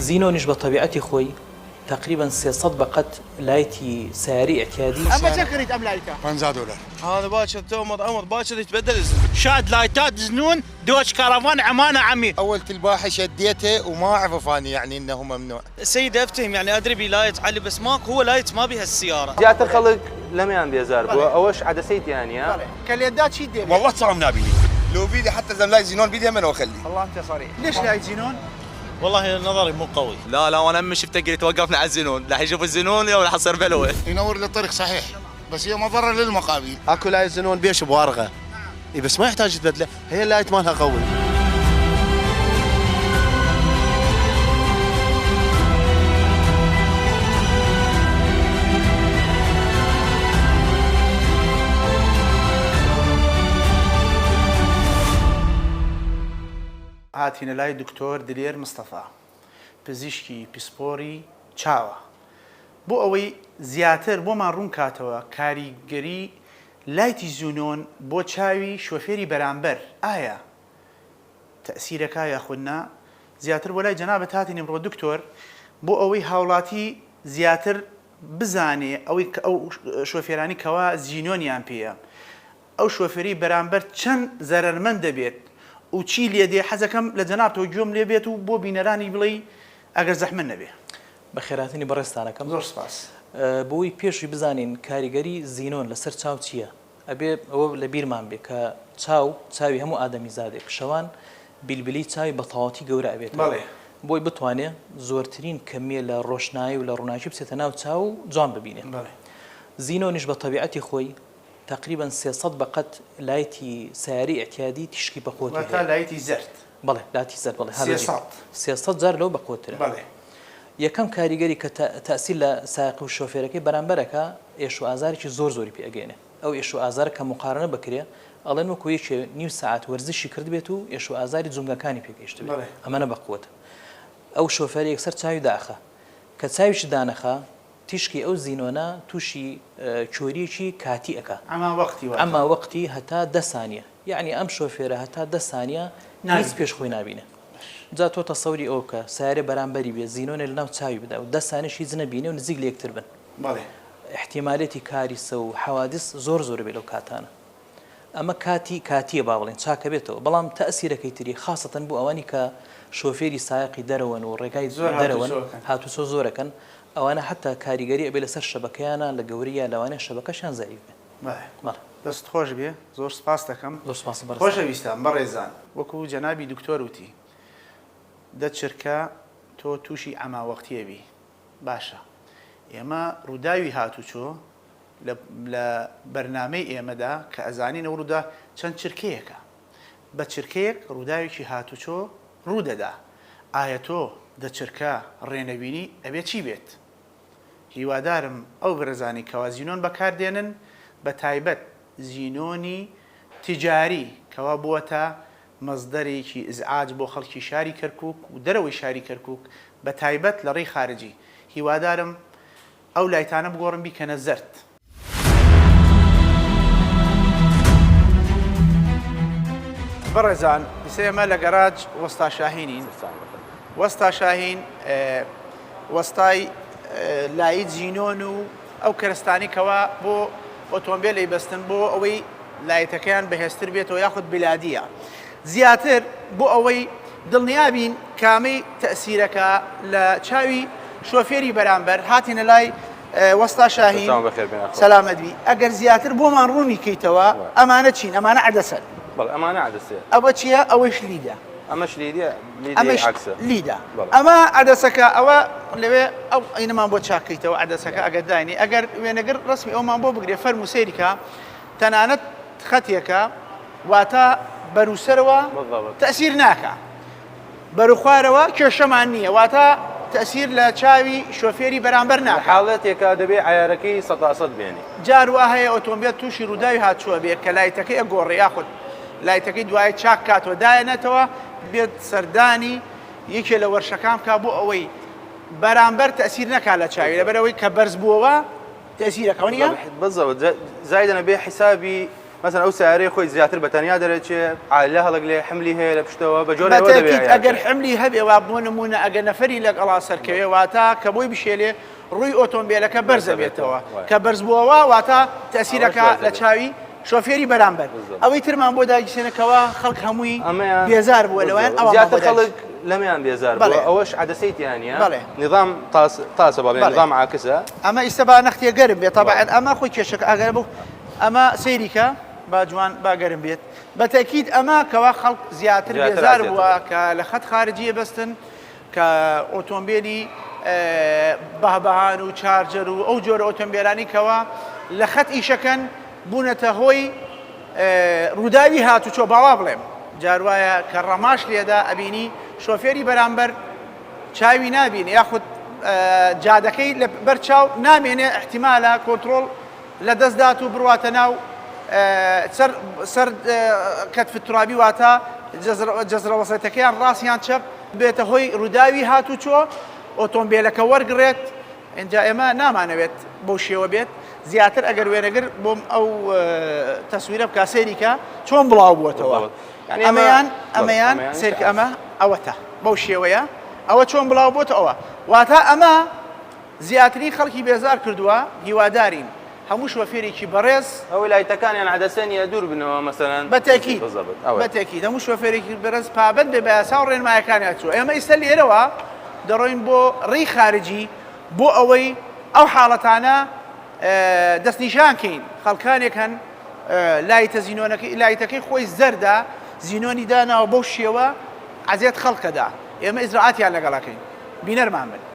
زينونيش بطبيعتي خوي تقريبا 600 بقت لايتي سياري اعتيادي. اما شكرت ام لايته $15. هذا باكر تومض عمر باكر يتبدل شاد لايتات زنون دوش كرفان عمانه عمي. اول تلباحه شديته وما اعرف اني يعني انه ممنوع. سيدي افتهم يعني ادري بلايت علي بس ماكو هو لايت ما بها السياره. زيادة الخلق لم يان بيزار اوش عدسيت يعني ها كاليدات شي ديبي والله صار منابيني لو بيدي حتى زم لاي زينون بيدي من اخلي. والله انت صريح. ليش لايت زينون؟ والله نظري مو قوي. لا وانا امي شفته قلت توقفنا على الزنون، راح يشوف الزنون ولا حصير بلوه. ينور لي الطريق صحيح بس هي مضره للمقابل. اكو لايت زنون بيش بوارغه بس ما يحتاج تبدله، هي اللايت مالها قوي. هاتينا لای دکتۆر دلێر مستەفا پزیشکی پسپۆری چاوە بۆ ئەوەی زیاتر بۆمان ڕوون کاتەوە کاریگەری لایتی زیونۆن بۆ چاوی شۆفێری بەرامبەر ئایا تەئسیرەکە یاخودنا زیاتر بۆ لای جەنابەت هاتین ئەمڕۆ دکتۆر بۆ ئەوەی هاوڵاتی زیاتر بزانێ ئەوەی ئەو شۆفێرانی کەوا زیینۆنیان پێیە ئەو شۆفێری بەرامبەر چەند زەرەرمەند دەبێت و چی لێ دێ حەزەکەم لە جەنابتەوە گوێم لێ بێت و بۆ بینەرانی بڵێ ئەگەر زەحمەت نەبێ. بە خێراتنی بەڕێستانەکەم زۆر سپاس. بۆی پێشی بزانین کاریگەری زیینۆن لەسەر چاو چییە؟ ئەبێ ئەوە لە بیرمان بێ کە چاوی هەموو ئادەمی زادێک شەوان بیلبلی چاوی بە تەواوەتی گەورە ئەبێت. بەڵێ. بۆی بتوانێت زۆرترین کەمیە لە ڕۆشنایی و لە ڕووناکی بچێتە ناو چاو و جوان ببینێ. زیینۆنیش بە طبیعەتی خۆی تقريبا 600 بقت لايتي سياري اعتيادي تشكي بقوتها. وقتها لايتي زرت. بله لايتي زرت بله. 600 زار لو بقوتها. بله. يكم كاريجري كتأثير لسائق والشوفير كي برامبركا إيشو أزاري شيء زور بي أجينه أو إيشو أزار كمقارنة بكريه الله إنه كويش نيو ساعات ورزش كرد بيتو إيشو أزاري زومجا كاني بيك يشتبه. بله. أما أنا بقوته. أو شوفير يكسر تساوي داخه. كتساويش دانخه تشكي أو زينونا توشي تشوريشي كاتيئكا أما وقتي هتا 10 ثانية يعني أم شوفيرة هتا 10 ثانية نيس بيش خوي نابينه جا تو تصوري أوكا سيارة برامبري بي زينون لناو تساوي بدا و 10 ثانية شي زنبينه ونزيق لي يكتر بن احتمالاتي كارثة وحوادث زور بلو كاتانا أما كاتي باولين شاكا بيتو بلام تأثير كيتري خاصة بو أواني كشوفيري سائقي درون ورقاي درون هاتو سو زوركن أو أنا حتى كاريجري قبل سر شبكيانا لجورية لو أنا الشبكة شان ضعيفة. ما. دست خوش بيه زور سپاس دكم. زور سپاس برز. خوش بيستم بريزان. وكو جنابي دكتور وتي. ده شركة توشي عما وقتيه بي. باشا. إما روداوي هاتو شو لبرنامج إما ده كأزانين ورودا شان شركيك. بشركيك روداوي شي هاتو شو رودا ده. آياتو ده شركة رينبيني أبي شي بيت. هیوادارم ئەو بەرزانی کەوا زیینۆن بەکاردێنن بە تایبەت زیینۆنی تیجاری کەوا بووەتە مەزدەرێکی ئزعاج بۆ خەڵکی شاری کەرکووک و دەرەوەی شاری کەرکووک بە تایبەت لە ڕێی خارجی هیوادارم ئەو لایتانە بگۆڕم بیکەنە زەرد. بەڕێزان ئێمە لە گەراج وەستا شاهینین. وەستا شاهین وەستای لایت زیینۆن و ئەو کەرستانی کەوا بۆ ئۆتۆمبیل ئەیبەستن بۆ ئەوەی لایتەکەیان بەهێزتر بێتەوە یاخود بلادیە زیاتر بۆ ئەوەی دڵنیابین کامەی تەئسیرەکە لە چاوی شۆفێری بەرامبەر هاتینە لای وەستا شاهین سەلامەت بی ئەگەر زیاتر بۆمان ڕوونی کەیتەوە ئەمانە چین ئەمانە عەدەسەن ئەمانە عەدەسێ ئەوە چییە ئەوەش لیدە ئەمەش لیدە عەکسە لیدە ئەمە عەدەسەکە ئەوە لەوێ ئەو ئینەمان بۆ چاکەیتەوە عەدەسەکە ئەگەر داینی ئەگەر وێنەگەر ڕسمی ئەومان بۆ بگرێ فەرمو سەیریکە تەنانەت خەتێکە واتە بەروسەرەوە تەئسیر ناکە بەروخوارەوە کێشەمان نییە واتە تەئسیر لە چاوی شۆفێری بەرامبەر ناکە حاڵەتێکە دەبێ عیارەکەی 100% بێنی جار وا هەیە ئۆتۆمبیل تووشی ڕووداوی هاتووە بێت کە لایتەکەی ئەگۆڕێ یاخود لایتەکەی دوای چاک کاتەوە دایەنێتەوە بێت سەردانی یەکێ لە وەرشەکان کا بۆ ئەوەی بەرامبەر تەئسیر نەکا لە چاوی لەبەرەوەی کە بەرز بووەوە تەئسیرەکە نییە بالضبط زايد انا بيه حسابي مثلا ئەو سیارەی خۆی زیاتر بەتەنیا دەرەچێ عائلە هەڵک لێ حملی هەیە لە پشتەوە بە جۆرێکەوە دەبێت ئەگەر حملی هەبێ وا بۆ نمونە ئەگەر نەفەری لەگەڵا سەرکەوێ واتە کە بۆی بشێلێ ڕووی ئۆتۆمبیلەکە بەرزە بێتەوە کە بەرز بووەوە واتە تەسیرەکە لە چاوی شۆفێری بەرامبەر ئەوەی ترمان بۆ داگیرسێنەکەەوە خەڵک هەمووی بێزار بووە لەوەیان زیاتر خەڵک لەمەیان بێزار بووە ئەوەش عەدەسەیتیانە نظام تاسە بابێ نظام عاکسە ئەمە ئیستا با نەختیە گەرم بێت طبعاً ئەمە خۆی کێشەکە ئاگەر بوو ئەمە سەیریکە با جوان با گەرم بێت بەتەکید ئەمە کەوا خەڵک زیاتر بێزار بووە کە لە خەت خارجیە بەستن کە ئۆتۆمبیلی بەهبەهان و چارجەر و ئەو جۆرە ئۆتۆمبیلانی کەوا لە خەت ئیشەکەن بوونەتە هۆی ڕووداوی هاتوچۆ باوا بڵێم جاروایە کە ڕەماش لێدا ئەبینی شۆفێری بەرامبەر چاوی نابینێ یاخود جادەکەی لە بەر چاو نامێنێ احتیمالە کۆنتڕۆڵ لە دەستدات و بڕواتە ناو سەر کەتف ترابی واتە جەزرە وەسەتەکەیان ڕاستیان چەپ بێتە هۆی ڕووداوی هاتوچۆ ئۆتۆمبیلەکە وەرگڕێت اینجا ئێمە نامانەوێت بەو شێوە بێت زیاتر ئەگەر وێنەگر بۆم ئەو تەسویرە بکا سەیریکە چۆن بڵاو بووەتەوە ئەمەیان سێرکە ئەمە ئەوەتە بەو شێوەیە ئەوە چۆن بڵاو بۆتە ئەوە واتە ئەمە زیاتری خەڵکی بێزار کردووە هیوادارین هەموو شۆفێرێکی بەڕێز ئەو لایتەکانیان عەدەسەنیە دوور بنەوە مەسەلەن بەتێکید هەموو شۆفێرێکی بەڕێز پابەت بێ بە یاسا و ڕێنمایەکانیان چوو ئێمە ئێستا لێرەوە دەڕۆین بۆ ڕێی خارجی بۆ ئەوەی ئەو حاڵەتانە دەستنیشانکەین خەڵکانێک هەن لایتەکەی خۆی زەردا زینۆنی داناوە بەو شێوە عەزیەت خەڵکەدا ئێمە ئیجراعاتیان لەگەڵەکەین بینەرمان بن